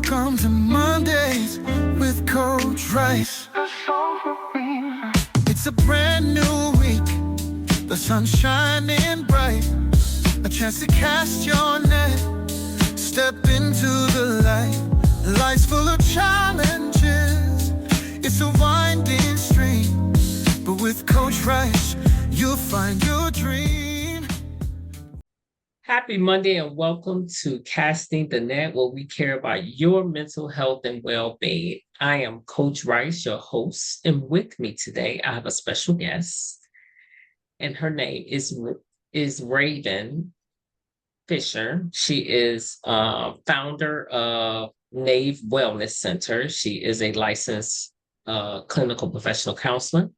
Welcome to Mondays with Coach Rice. It's a brand new week, the sun's shining bright. A chance to cast your net, step into the light. Life's full of challenges, it's a winding stream. But with Coach Rice, you'll find your dream. Happy Monday and welcome to Casting the Net, where we care about your mental health and well-being. I am Coach Rice, your host, and with me today, I have a special guest, and her name is Raven Fisher. She is founder of Nave Wellness Center. She is a licensed clinical professional counselor.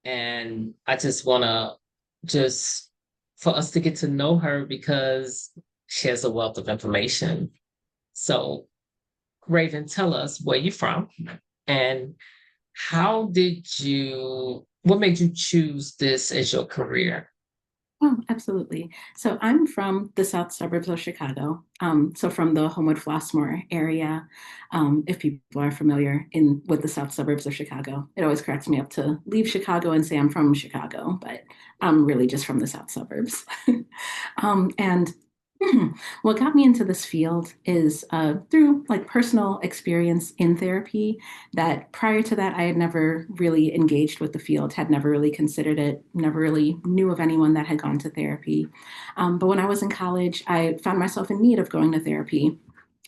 And I just want to for us to get to know her because she has a wealth of information. So, Raven, tell us where you're from and what made you choose this as your career? Oh, absolutely. So I'm from the south suburbs of Chicago. So from the Homewood-Flossmoor area. If people are familiar with the south suburbs of Chicago, it always cracks me up to leave Chicago and say I'm from Chicago, but I'm really just from the south suburbs. And what got me into this field is through personal experience in therapy, that prior to that, I had never really engaged with the field, had never really considered it, never really knew of anyone that had gone to therapy. But when I was in college, I found myself in need of going to therapy.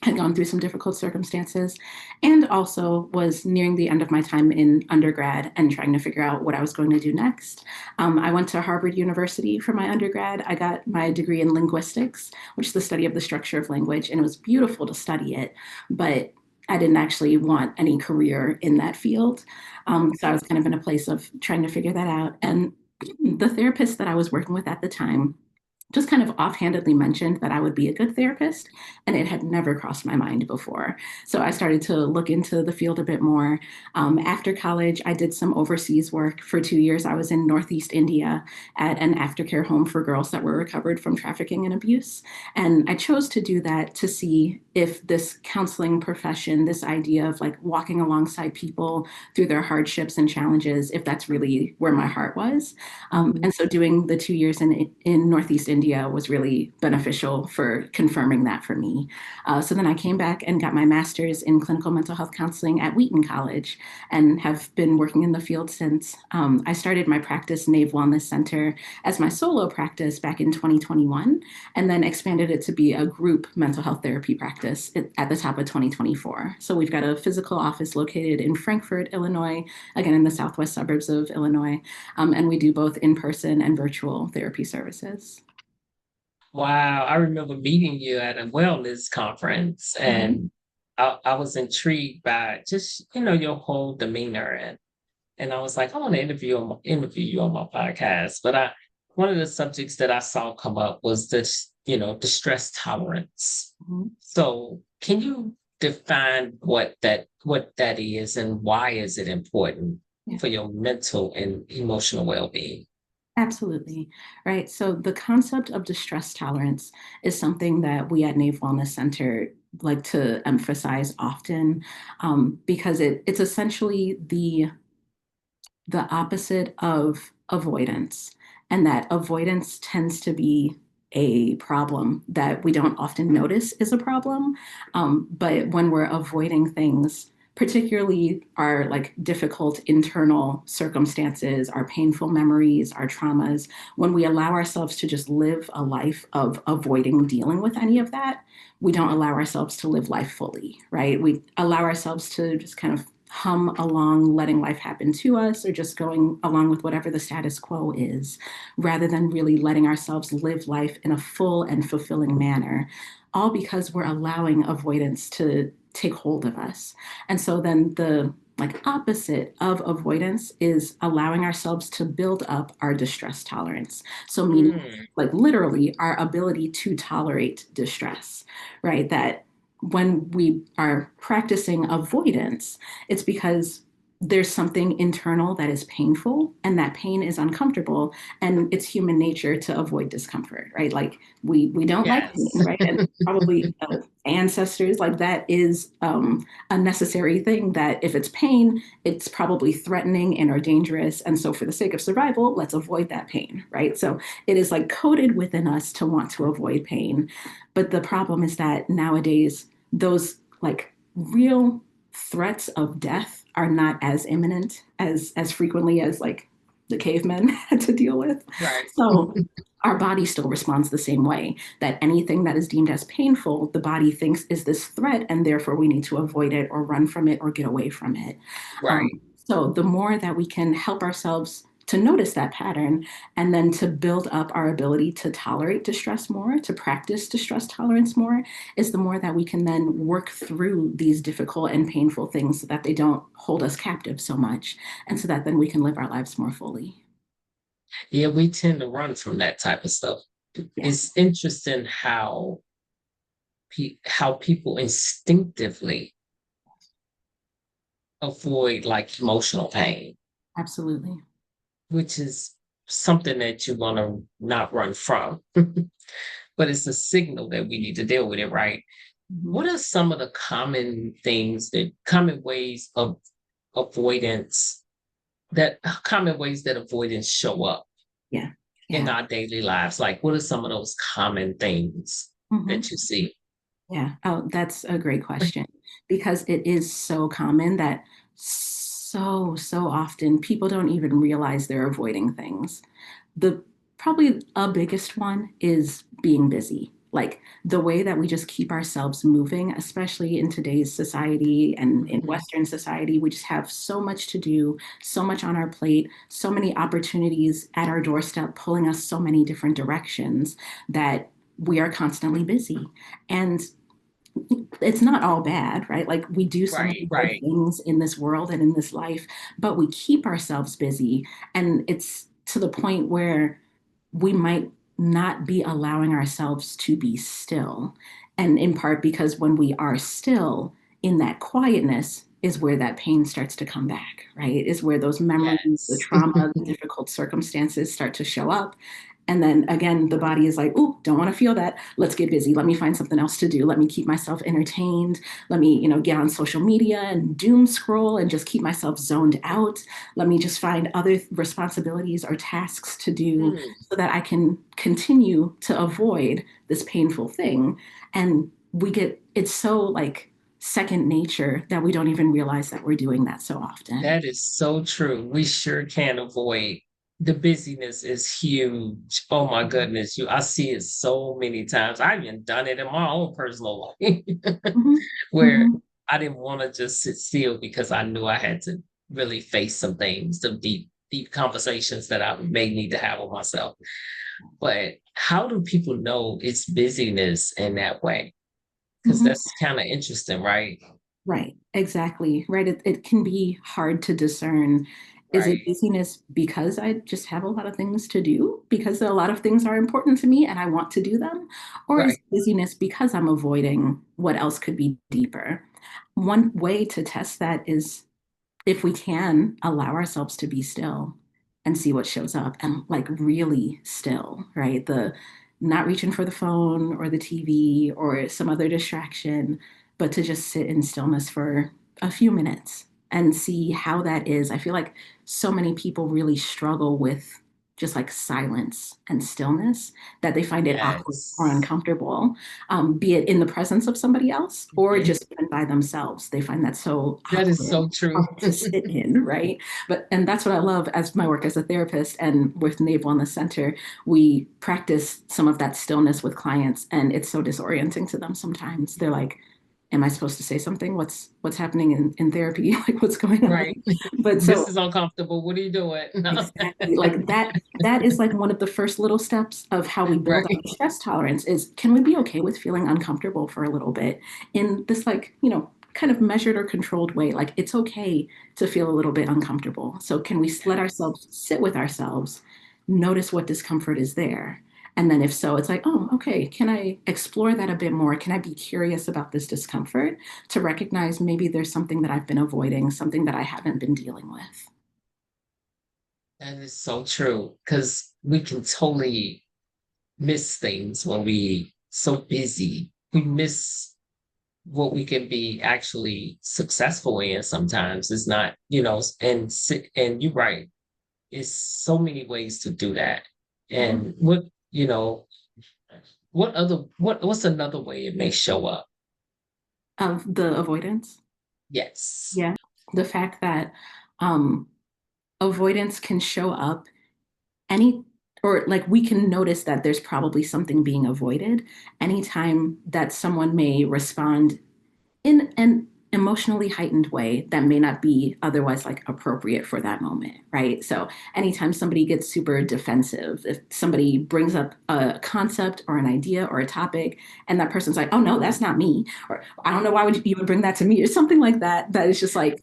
Had gone through some difficult circumstances, and also was nearing the end of my time in undergrad and trying to figure out what I was going to do next. I went to Harvard University for my undergrad. I got my degree in linguistics, which is the study of the structure of language, and it was beautiful to study it, but I didn't actually want any career in that field. So I was kind of in a place of trying to figure that out. And the therapist that I was working with at the time just kind of offhandedly mentioned that I would be a good therapist, and it had never crossed my mind before. So I started to look into the field a bit more. After college, I did some overseas work. For 2 years, I was in Northeast India at an aftercare home for girls that were recovered from trafficking and abuse. And I chose to do that to see if this counseling profession, this idea of walking alongside people through their hardships and challenges, if that's really where my heart was. And so doing the 2 years in Northeast India was really beneficial for confirming that for me. So then I came back and got my master's in clinical mental health counseling at Wheaton College and have been working in the field since. I started my practice, Nave Wellness Center, as my solo practice back in 2021, and then expanded it to be a group mental health therapy practice at the top of 2024. So we've got a physical office located in Frankfort, Illinois, again in the southwest suburbs of Illinois, and we do both in-person and virtual therapy services. Wow, I remember meeting you at a wellness conference, and I was intrigued by just your whole demeanor, and I was like, I want to interview you on my podcast. But one of the subjects that I saw come up was this, the stress tolerance. So can you define what that is and why is it important for your mental and emotional well-being? Absolutely. Right. So the concept of distress tolerance is something that we at Nave Wellness Center like to emphasize often, because it's essentially the opposite of avoidance. And that avoidance tends to be a problem that we don't often notice is a problem. But when we're avoiding things, particularly our difficult internal circumstances, our painful memories, our traumas, when we allow ourselves to just live a life of avoiding dealing with any of that, we don't allow ourselves to live life fully, right? We allow ourselves to just kind of hum along, letting life happen to us, or just going along with whatever the status quo is, rather than really letting ourselves live life in a full and fulfilling manner, all because we're allowing avoidance to take hold of us. And so then the opposite of avoidance is allowing ourselves to build up our distress tolerance. So meaning literally our ability to tolerate distress, right? That when we are practicing avoidance, it's because there's something internal that is painful, and that pain is uncomfortable, and it's human nature to avoid discomfort, right? We don't like pain, right? And probably ancestors, like that is a necessary thing, that if it's pain, it's probably threatening and or dangerous. And so for the sake of survival, let's avoid that pain, right? So it is like coded within us to want to avoid pain. But the problem is that nowadays, those like real threats of death are not as imminent as frequently as like the cavemen had to deal with. Right. So our body still responds the same way, that anything that is deemed as painful, the body thinks is this threat, and therefore we need to avoid it or run from it or get away from it. Right. So the more that we can help ourselves to notice that pattern and then to build up our ability to tolerate distress more, to practice distress tolerance more, is the more that we can then work through these difficult and painful things so that they don't hold us captive so much, and so that then we can live our lives more fully. Yeah, we tend to run from that type of stuff. Yeah, It's interesting how people instinctively avoid like emotional pain, absolutely. which is something that you want to not run from. But it's a signal that we need to deal with it, right? Mhm. What are some of the common ways of avoidance common ways that avoidance show up Yeah. in Yeah. our daily lives? Like, what are some of those common things Mhm. that you see? Yeah. Oh, that's a great question, because it is so common that so often people don't even realize they're avoiding things. The Probably a biggest one is being busy. Like the way that we just keep ourselves moving, especially in today's society and in Mhm. Western society, we just have so much to do, so much on our plate, so many opportunities at our doorstep, pulling us so many different directions, that we are constantly busy. And it's not all bad, right? Like we do so Right, many good right. things in this world and in this life, but we keep ourselves busy. And it's to the point where we might not be allowing ourselves to be still. And in part because when we are still, in that quietness is where that pain starts to come back, right? Is where those memories, the Yes. trauma, the difficult circumstances start to show up. And then again, the body is like, oh, don't want to feel that. Let's get busy. Let me find something else to do. Let me keep myself entertained. Let me, get on social media and doom scroll and just keep myself zoned out. Let me just find other responsibilities or tasks to do Mm, so that I can continue to avoid this painful thing. And it's so like second nature that we don't even realize that we're doing that so often. that is so true. We sure can avoid the busyness is huge. Oh my goodness. I see it so many times. I've even done it in my own personal life Mhm. where Mhm. I didn't want to just sit still because I knew I had to really face some things, some deep conversations that I may need to have with myself. But how do people know it's busyness in that way? Because Mhm. that's kind of interesting, right? Right, exactly. Right. It can be hard to discern. Is it Right, busyness because I just have a lot of things to do? Because a lot of things are important to me and I want to do them? Or is right. it busyness because I'm avoiding what else could be deeper? One way to test that is if we can allow ourselves to be still and see what shows up, and like really still, right? The not reaching for the phone or the TV or some other distraction, but to just sit in stillness for a few minutes and see how that is. I feel like so many people really struggle with just like silence and stillness, that they find it awkward or Yes. uncomfortable, be it in the presence of somebody else or Mhm. just even by themselves. They find that so That is awkward so true. to sit in, right? And that's what I love as my work as a therapist, and with Nave Wellness Center, we practice some of that stillness with clients, and it's so disorienting to them sometimes. They're like, am I supposed to say something? What's happening in therapy? Like what's going on? Right. But This so is uncomfortable. What are you doing? No. exactly, like that is like one of the first little steps of how we build Right. our stress tolerance. Is can we be okay with feeling uncomfortable for a little bit in this, like, kind of measured or controlled way? Like it's okay to feel a little bit uncomfortable. So can we let Yes. ourselves sit with ourselves, notice what discomfort is there? And then if so, it's like, oh, okay, can I explore that a bit more? Can I be curious about this discomfort to recognize maybe there's something that I've been avoiding, something that I haven't been dealing with? That is so true. Because we can totally miss things when we so busy. We miss what we can be actually successful in sometimes is not, and you're right, it's so many ways to do that. And you know, what's another way it may show up? Of the avoidance. Yes. Yeah. The fact that um, avoidance can show up any, or like we can notice that there's probably something being avoided anytime that someone may respond in an emotionally heightened way that may not be otherwise like appropriate for that moment, right? So anytime somebody gets super defensive, if somebody brings up a concept or an idea or a topic and that person's like, oh no, that's not me, or I don't know why would you even bring that to me, or something like that, that is just like,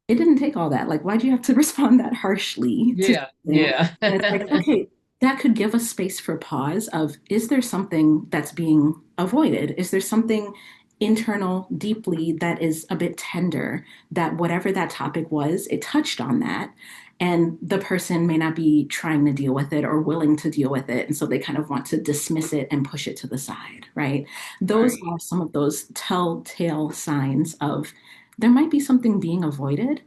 it didn't take all that. Like, why'd you have to respond that harshly to Yeah, something? yeah. And it's like, okay, that could give us space for pause of, is there something that's being avoided? Is there something internal deeply that is a bit tender, that whatever that topic was, it touched on that. And the person may not be trying to deal with it or willing to deal with it. And so they kind of want to dismiss it and push it to the side, right? Those Right. are some of those telltale signs of there might be something being avoided.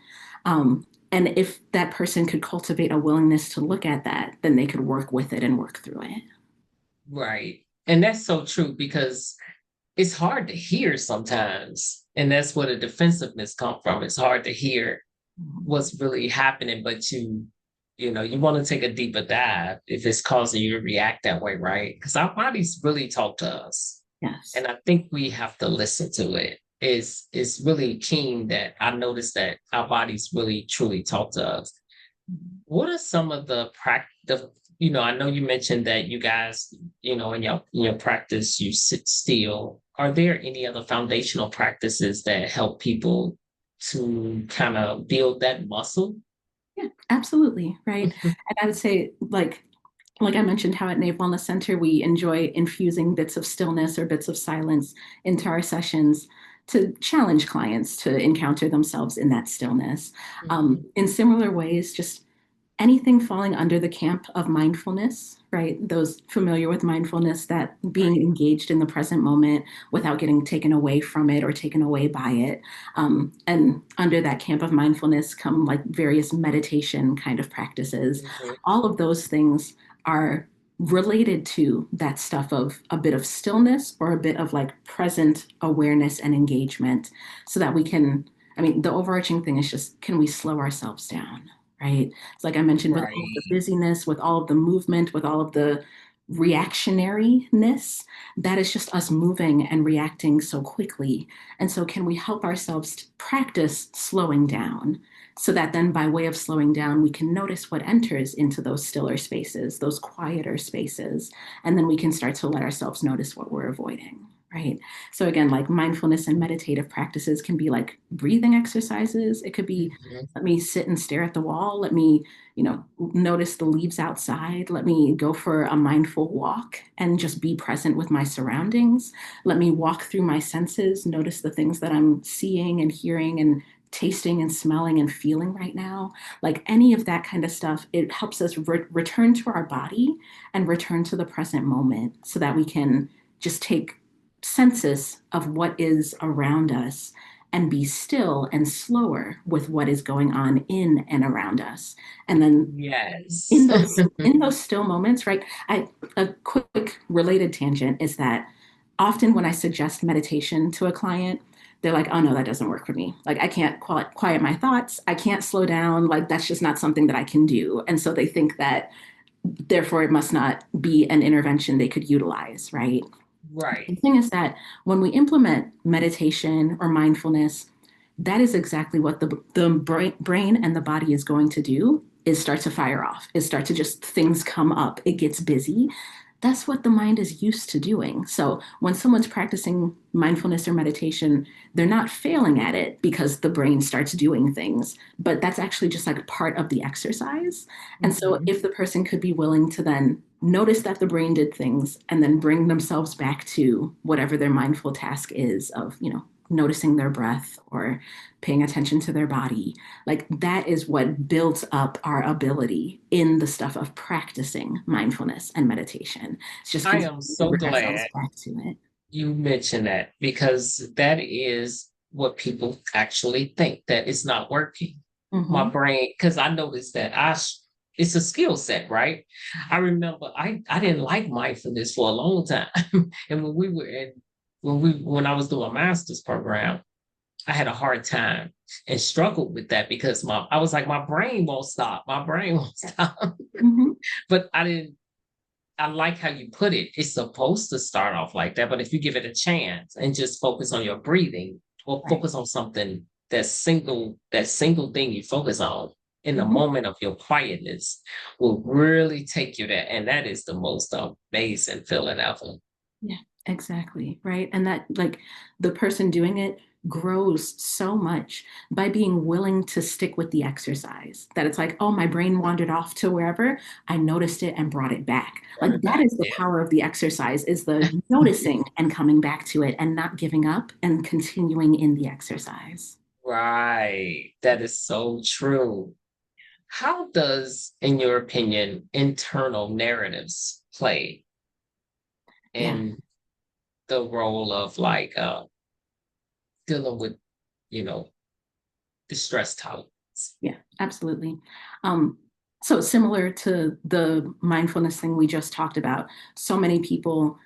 And if that person could cultivate a willingness to look at that, then they could work with it and work through it. Right. And that's so true because it's hard to hear sometimes. And that's where the defensiveness come from. It's hard to hear what's really happening, but you want to take a deeper dive if it's causing you to react that way, right? Because our bodies really talk to us. Yes. And I think we have to listen to it. It's really keen that I noticed that our bodies really truly talk to us. What are some of the practice? I know you mentioned that you guys, in your practice, you sit still. Are there any other foundational practices that help people to kind of build that muscle? Yeah, absolutely. Right. And I would say, like I mentioned, how at Nave Wellness Center, we enjoy infusing bits of stillness or bits of silence into our sessions to challenge clients to encounter themselves in that stillness. Mhm. In similar ways, just anything falling under the camp of mindfulness, right? Those familiar with mindfulness, that being Right. engaged in the present moment without getting taken away from it or taken away by it. And under that camp of mindfulness come like various meditation kind of practices. Mhm. All of those things are related to that stuff of a bit of stillness or a bit of like present awareness and engagement so that we can, I mean, the overarching thing is just, can we slow ourselves down? Right. It's like I mentioned, with all of the Right. busyness, with all of the movement, with all of the reactionariness, that is just us moving and reacting so quickly. And so, can we help ourselves to practice slowing down so that then, by way of slowing down, we can notice what enters into those stiller spaces, those quieter spaces, and then we can start to let ourselves notice what we're avoiding. Right. So again, like mindfulness and meditative practices can be like breathing exercises. It could be, Mhm. let me sit and stare at the wall. Let me, notice the leaves outside. Let me go for a mindful walk and just be present with my surroundings. Let me walk through my senses, notice the things that I'm seeing and hearing and tasting and smelling and feeling right now. Like any of that kind of stuff, it helps us return to our body and return to the present moment so that we can just take census of what is around us and be still and slower with what is going on in and around us. And then Yes. in those still moments, right? A quick related tangent is that often when I suggest meditation to a client, they're like, oh no, that doesn't work for me. Like I can't quiet my thoughts. I can't slow down. Like that's just not something that I can do. And so they think that therefore it must not be an intervention they could utilize, right? The Right. thing is that when we implement meditation or mindfulness, that is exactly what the brain and the body is going to do, is start to fire off, is start to just things come up, it gets busy. That's what the mind is used to doing. So when someone's practicing mindfulness or meditation, they're not failing at it because the brain starts doing things, but that's actually just like part of the exercise. And so Mhm. if the person could be willing to then notice that the brain did things and then bring themselves back to whatever their mindful task is of, noticing their breath or paying attention to their body. Like that is what builds up our ability in the stuff of practicing mindfulness and meditation. It's just I continuing am to so bring ourselves glad. back to it. you mentioned that because that is what people actually think, that it's not working. My Mhm. brain, because I noticed that it's a skill set, right? I remember I didn't like mindfulness for a long time. And when I was doing a master's program, I had a hard time and struggled with that because I was like, my brain won't stop. My brain won't stop. Mhm. But I like how you put it. It's supposed to start off like that, but if you give it a chance and just focus on your breathing or Right. focus on something that single thing you focus on in the Mhm. moment of your quietness will really take you there. And that is the most amazing feeling ever. Yeah, exactly, right? And that, like, the person doing it grows so much by being willing to stick with the exercise. That it's like, "Oh, my brain wandered off to wherever, I noticed it and brought it back." Brought Like, it that back. is the power of the exercise, is the noticing and coming back to it and not giving up and continuing in the exercise. Right. That is so true. How does, in your opinion, internal narratives play Yeah. in the role of like dealing with, you know, the stress tolerance? Yeah, absolutely. Um, so similar to the mindfulness thing we just talked about, so many people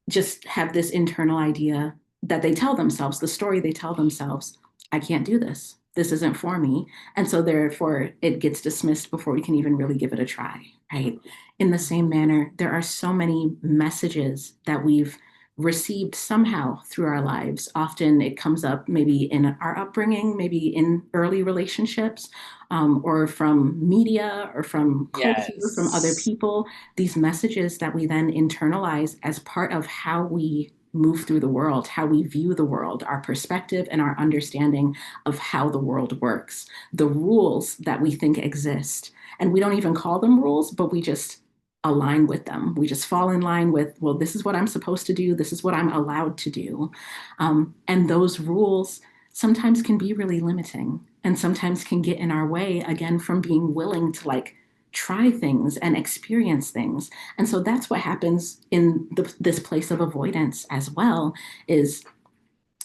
just have this internal idea that they tell themselves, the story they tell themselves, I can't do this. This isn't for me. And so therefore it gets dismissed before we can even really give it a try, right? In the same manner, there are so many messages that we've received somehow through our lives. Often it comes up maybe in our upbringing, maybe in early relationships, or from media or from culture, from other Yes. people, these messages that we then internalize as part of how we move through the world, how we view the world, our perspective and our understanding of how the world works, the rules that we think exist. And we don't even call them rules, but we just align with them. We just fall in line with, well, this is what I'm supposed to do. This is what I'm allowed to do. And those rules sometimes can be really limiting and sometimes can get in our way, again, from being willing to like try things and experience things. And so that's what happens in this place of avoidance as well, is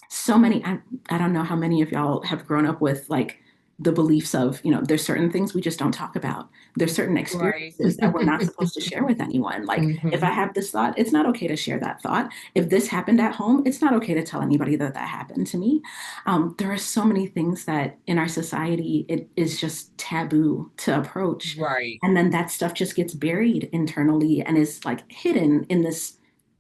so many, I don't know how many of y'all have grown up with like the beliefs of, there's certain things we just don't talk about. There's certain Right. experiences that we're not supposed to share with anyone. Like, if I Mhm. have this thought, it's not okay to share that thought. If this happened at home, it's not okay to tell anybody that that happened to me. There are so many things that in our society, it is just taboo to approach. Right. And then that stuff just gets buried internally and is like hidden in this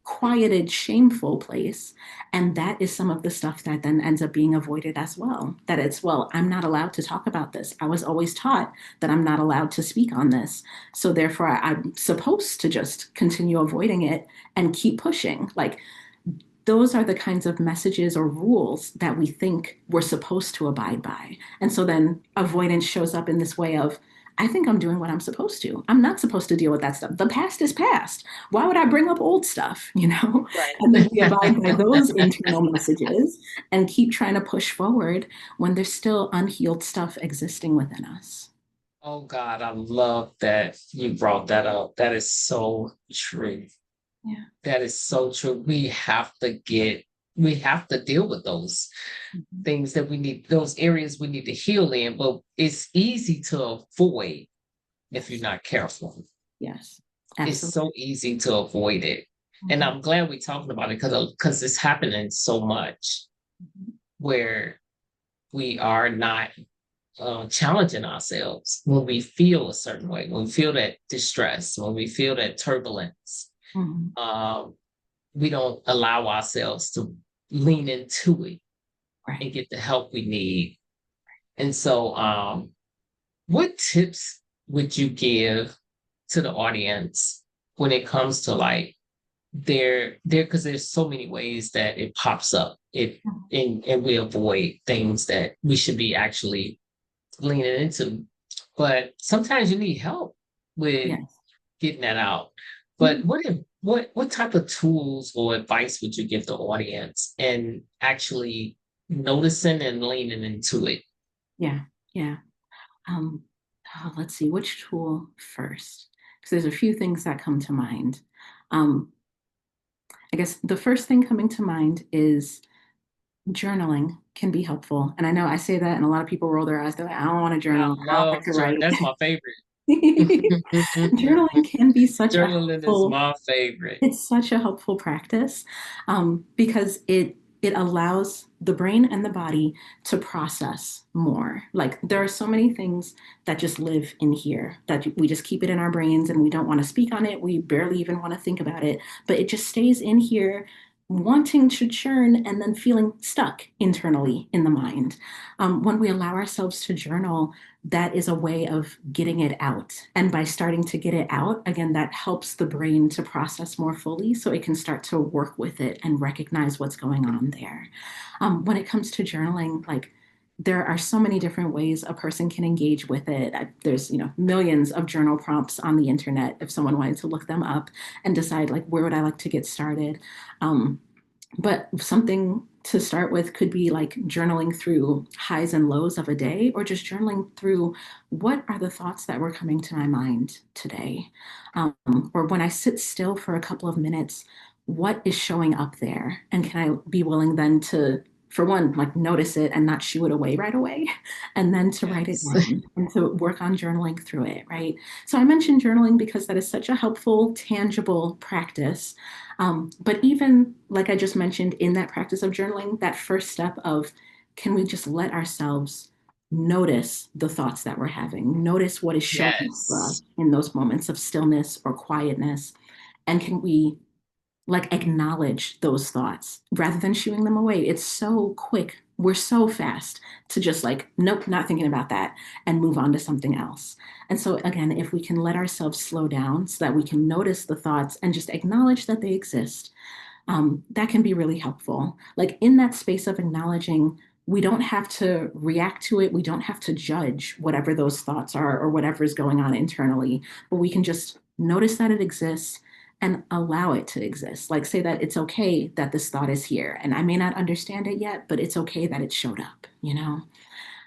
quieted, shameful place. And that is some of the stuff that then ends up being avoided as well. That it's, well, I'm not allowed to talk about this. I was always taught that I'm not allowed to speak on this. So therefore, I'm supposed to just continue avoiding it and keep pushing. Like, those are the kinds of messages or rules that we think we're supposed to abide by. And so then avoidance shows up in this way of, I think I'm doing what I'm supposed to. I'm not supposed to deal with that stuff. The past is past. Why would I bring up old stuff, And then we abide by those Right. internal messages and keep trying to push forward when there's still unhealed stuff existing within us. Oh God, I love that you brought that up. That is so true. Yeah. That is so true. We have to deal with those Mhm. things that we need, those areas we need to heal in, but it's easy to avoid if you're Yes. not careful. Yes. It's Absolutely. so easy to avoid it. And Mhm. I'm glad we're talking about it because it's happening so much Mhm. where we are not challenging ourselves when we feel a certain way, when we feel that distress, when we feel that turbulence. Mhm. Um, we don't allow ourselves to lean into it Right. and get the help we need. And so, what tips would you give to the audience when it comes to like there because there's so many ways that it pops up it Mhm. and we avoid things that we should be actually leaning into, but sometimes you need help with Yes. getting that out. Yeah. But what type of tools or advice would you give the audience and actually noticing and leaning into it? Yeah. Yeah. Um, let's see, which tool first? Because there's a few things that come to mind. Um, I guess the first thing coming to mind is journaling can be helpful. And I know I say that and a lot of people roll their eyes. They're like, I don't want to I journal. I don't like love to journal. write. That's my favorite. Journaling can be such a Journaling is helpful, my favorite. it's such a helpful practice, because it allows the brain and the body to process more. Like there are so many things that just live in here that we just keep it in our brains and we don't want to speak on it. We barely even want to think about it, but it just stays in here wanting to churn and then feeling stuck internally in the mind. When we allow ourselves to journal, that is a way of getting it out. And by starting to get it out, again, that helps the brain to process more fully so it can start to work with it and recognize what's going on there. When it comes to journaling, like there are so many different ways a person can engage with it. There's, millions of journal prompts on the internet if someone wanted to look them up and decide like, where would I like to get started? Um, but something to start with could be like journaling through highs and lows of a day, or just journaling through what are the thoughts that were coming to my mind today. Or when I sit still for a couple of minutes, what is showing up there? And can I be willing then to, for one, like notice it and not shoo it away right away, and then to write it Yes. down and to work on journaling through it, right? So I mentioned journaling because that is such a helpful, tangible practice. But even like I just mentioned in that practice of journaling, that first step of can we just let ourselves notice the thoughts that we're having, notice what is showing up for us Yes. in those moments of stillness or quietness, and can we like acknowledge those thoughts rather than shooing them away. It's so quick. We're so fast to just like, nope, not thinking about that and move on to something else. And so, again, if we can let ourselves slow down so that we can notice the thoughts and just acknowledge that they exist, that can be really helpful. Like in that space of acknowledging, we don't have to react to it. We don't have to judge whatever those thoughts are or whatever is going on internally, but we can just notice that it exists and allow it to exist. Like say that it's okay that this thought is here and I may not understand it yet, but it's okay that it showed up.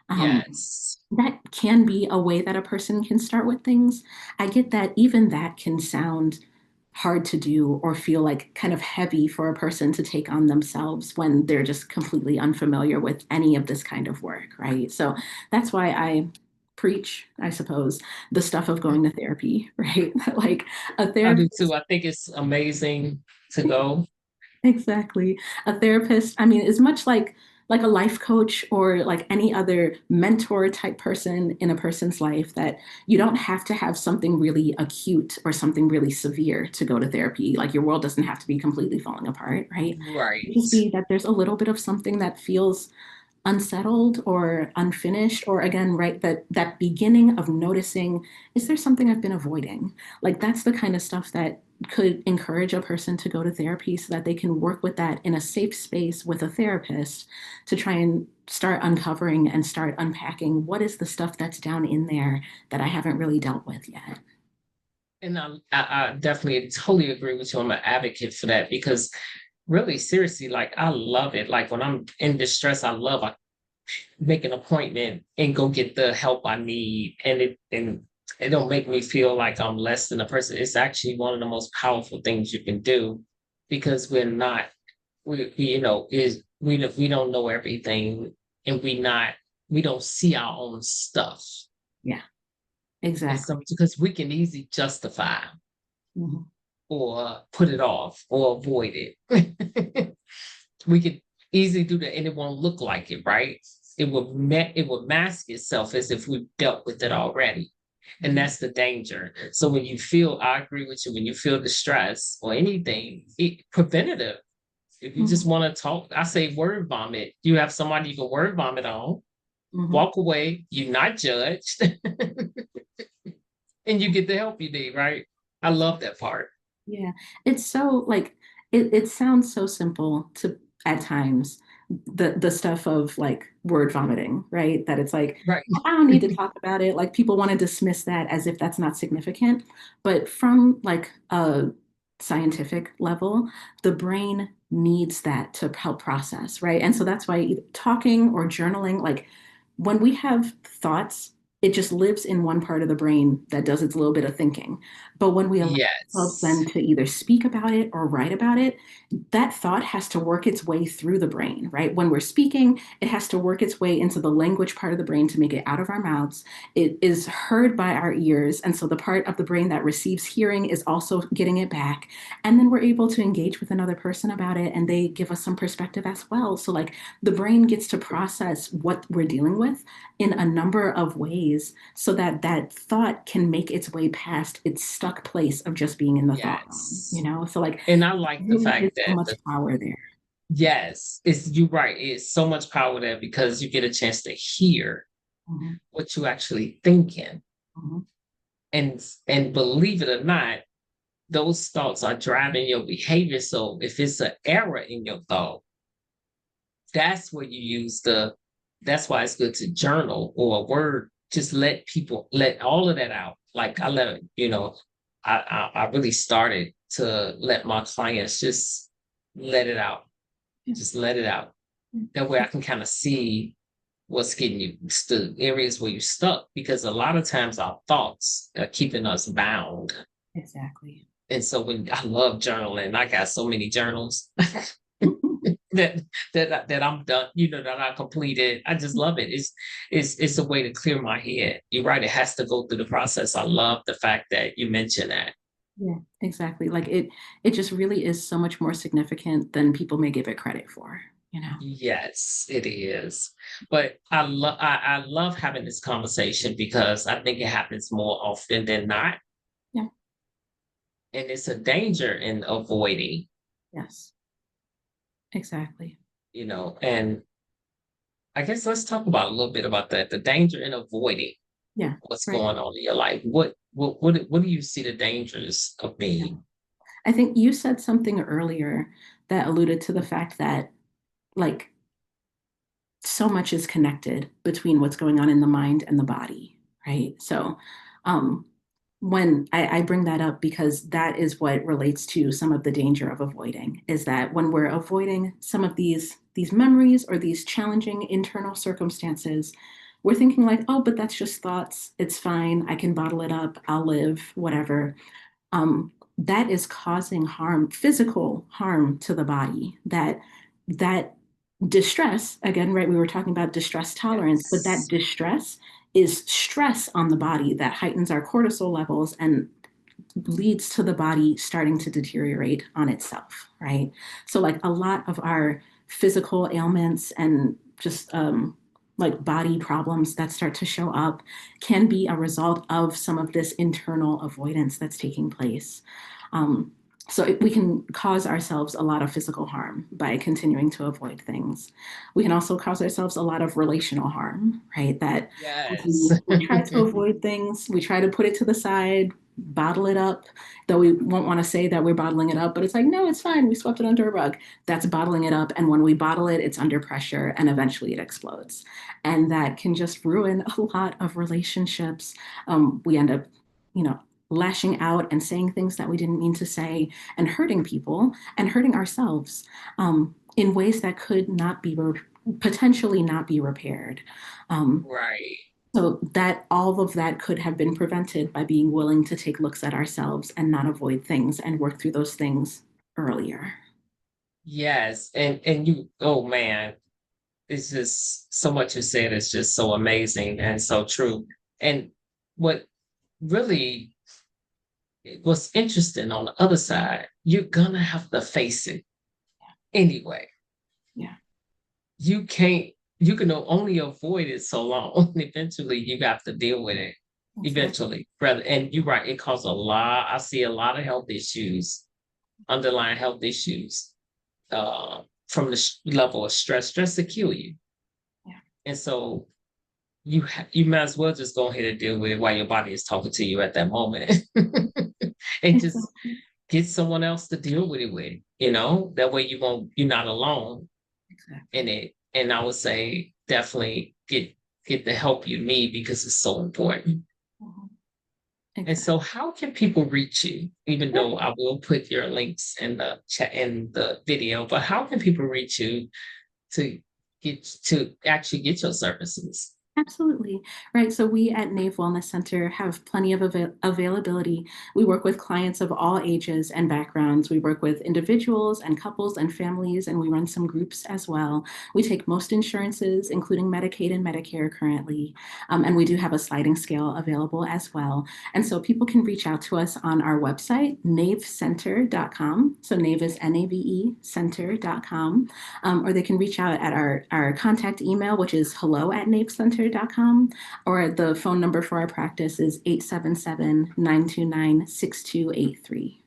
Um, Yes. that can be a way that a person can start with things. I get that even that can sound hard to do or feel like kind of heavy for a person to take on themselves when they're just completely unfamiliar with any of this kind of work, right? So that's why I preach, I suppose, the stuff of going to therapy, right? Like a I do therapist. too. I think it's amazing to go. Exactly. A therapist, I mean, is much like a life coach or like any other mentor type person in a person's life, that you don't have to have something really acute or something really severe to go to therapy. Like your world doesn't have to be completely falling apart, right? It Right. just be that there's a little bit of something that feels unsettled or unfinished, or again, right, that beginning of noticing, is there something I've been avoiding? Like that's the kind of stuff that could encourage a person to go to therapy so that they can work with that in a safe space with a therapist to try and start uncovering and start unpacking what is the stuff that's down in there that I haven't really dealt with yet. And I definitely totally agree with you. I'm an advocate for that because really seriously, like I love it. Like when I'm in distress, I make an appointment and go get the help I need. And it don't make me feel like I'm less than a person. It's actually one of the most powerful things you can do because we're not we you know is we don't know everything and we don't see our own stuff. Yeah, And so exactly. because we can easily justify Mhm. or put it off or avoid it. We could easily do that and it won't look like it, right? It would mask itself as if we've dealt with it already. And Mhm. that's the danger. So when you feel, I agree with you, when you feel distress or anything, preventative. If you just Mhm. want to talk, I say word vomit. You have somebody you can word vomit on, Mhm. walk away, you're not judged, and you get the help you need, right? I love that part. Yeah, it's so like it sounds so simple to at times, the stuff of like word vomiting, right? That it's like, Right. I don't need to talk about it. Like people want to dismiss that as if that's not significant. But from like a scientific level, the brain needs that to help process, right? And so that's why talking or journaling, like when we have thoughts it just lives in one part of the brain that does its little bit of thinking. But when we allow ourselves Yes. then to either speak about it or write about it, that thought has to work its way through the brain, right? When we're speaking, it has to work its way into the language part of the brain to make it out of our mouths. It is heard by our ears. And so the part of the brain that receives hearing is also getting it back. And then we're able to engage with another person about it, and they give us some perspective as well. So, like, the brain gets to process what we're dealing with in a number of ways so that that thought can make its way past its stuck place of just being in the thought realm, Yes. So, like, And I like the really is fact so that much power there. yes, it's you're right. It's so much power there because you get a chance to hear Mhm, what you actually thinking. mhm. And believe it or not, those thoughts are driving your behavior. So if it's an error in your thought, that's where you use that's why it's good to journal or a word. Just let all of that out. Like I let it, I really started to let my clients just let it out. Yeah. Just let it out. That way I can kind of see what's getting you the areas where you're stuck, because a lot of times our thoughts are keeping us bound. Exactly. And so when I love journaling, I got so many journals that that I'm done, that I completed. I just love it. It's a way to clear my head. You're right, it has to go through the process. I love the fact that you mentioned that. Yeah, exactly. Like, it just really is so much more significant than people may give it credit for. Yes, it is. But I love having this conversation because I think it happens more often than not. Yeah. And it's a danger in avoiding, Yes, exactly. and I guess let's talk about a little bit about that, the danger in avoiding Yeah. what's Right. going on in your life. What do you see the dangers of Yeah. being? I think you said something earlier that alluded to the fact that, like, so much is connected between what's going on in the mind and the body, right? So, um, when I bring that up because that is what relates to some of the danger of avoiding, is that when we're avoiding some of these memories or these challenging internal circumstances, we're thinking like, oh, but that's just thoughts. It's fine. I can bottle it up. I'll live, whatever. That is causing harm, physical harm to the body. That distress, again, right? We were talking about distress tolerance, but that Yes. distress is stress on the body that heightens our cortisol levels and leads to the body starting to deteriorate on itself, right? So, like, a lot of our physical ailments and just like body problems that start to show up can be a result of some of this internal avoidance that's taking place. Um, so we can cause ourselves a lot of physical harm by continuing to avoid things. We can also cause ourselves a lot of relational harm, right? That as Yes. we try to avoid things, we try to put it to the side, bottle it up, though we won't want to say that we're bottling it up, but it's like, no, it's fine. We swept it under a rug. That's bottling it up. And when we bottle it, it's under pressure and eventually it explodes. And that can just ruin a lot of relationships. We end up, you know, lashing out and saying things that we didn't mean to say and hurting people and hurting ourselves in ways that could not be potentially not be repaired. Um, Right. so that all of that could have been prevented by being willing to take looks at ourselves and not avoid things and work through those things earlier. Yes. And you, oh man, it's just so much you said is just so amazing and so true. And what really was interesting on the other side, you're gonna have to face it anyway. Yeah, You can only avoid it so long. Eventually you have to deal with it. exactly. Eventually. Rather, and you're right, it causes I see a lot of health issues, underlying health issues, from the level of stress. Stress to kill you. Yeah, And so you might as well just go ahead and deal with it while your body is talking to you at that moment. And just exactly. get someone else to deal with it with, that way you're not alone in Exactly. it. And I would say definitely get the help you need because it's so important. Mhm. And Exactly. so how can people reach you? Even Yeah. though I will put your links in the chat in the video, but how can people reach you to actually get your services? Absolutely. Right. So we at Nave Wellness Center have plenty of availability. We work with clients of all ages and backgrounds. We work with individuals and couples and families, and we run some groups as well. We take most insurances, including Medicaid and Medicare currently. And we do have a sliding scale available as well. And so people can reach out to us on our website, navecenter.com. So Nave is Nave center.com. Or they can reach out at our contact email, which is hello@navecenter.com, or the phone number for our practice is 877-929-6283.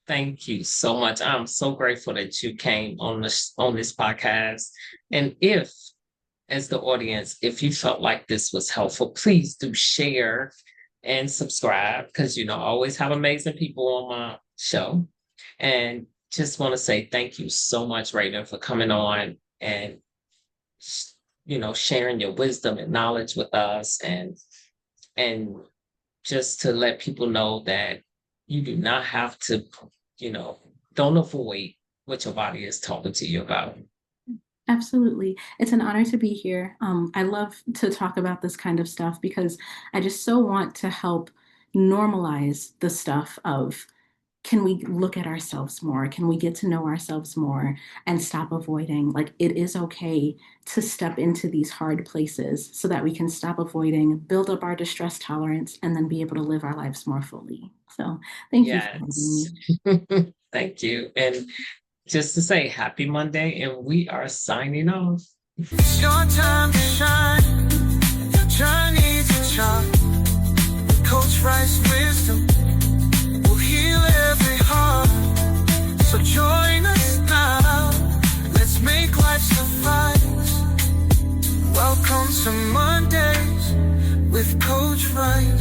Thank you so much. I'm so grateful that you came on this podcast. And if, as the audience, if you felt like this was helpful, please do share and subscribe, because I always have amazing people on my show. And just want to say thank you so much, Raven, for coming on and sharing your wisdom and knowledge with us, and just to let people know that you do not have to, don't avoid what your body is talking to you about. Absolutely. It's an honor to be here. I love to talk about this kind of stuff because I just so want to help normalize the stuff of, can we look at ourselves more? Can we get to know ourselves more and stop avoiding? Like, it is okay to step into these hard places so that we can stop avoiding, build up our distress tolerance, and then be able to live our lives more fully. So thank you for having me. Thank you. And just to say happy Monday, and we are signing off. It's your time to shine, your journey to chart. Coach Rice wisdom will heal every heart. So join us now. Let's make life suffice. Welcome to Mondays with Coach Rice.